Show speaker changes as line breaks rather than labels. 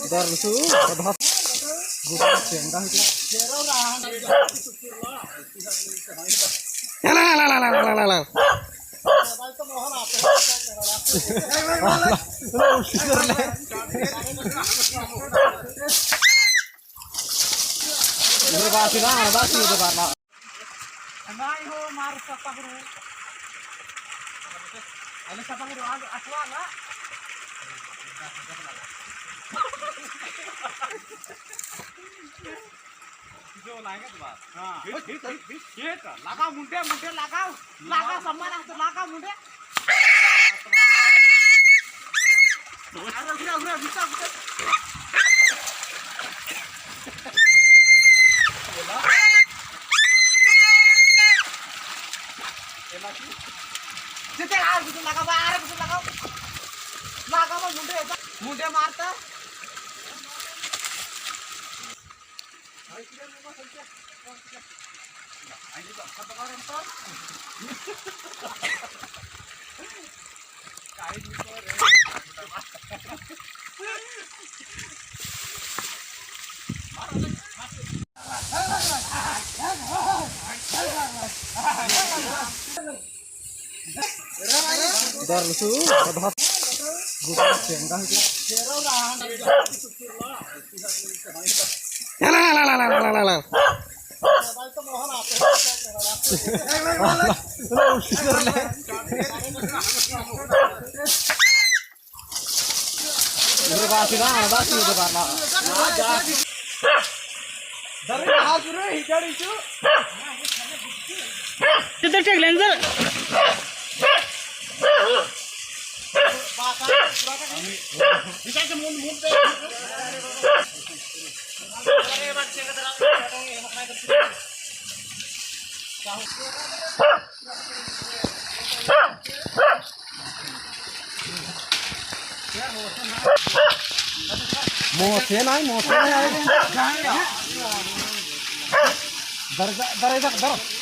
Darsu, berdoa, bukan sendah itu. Lah.
लगाओ मुंडे मुंडे लगाओ लगाओ सम्मान असतो लगाओ मुंडे अरे उघरा विसा जिथे आर कुठे लगाव आर कुठे लगाव लगाव मुंडे मुंडे मारता
Darsu, berdoa, bukan sendah itu. Lah.
तिथे टेकले जर
मोठे नाही आहे. दर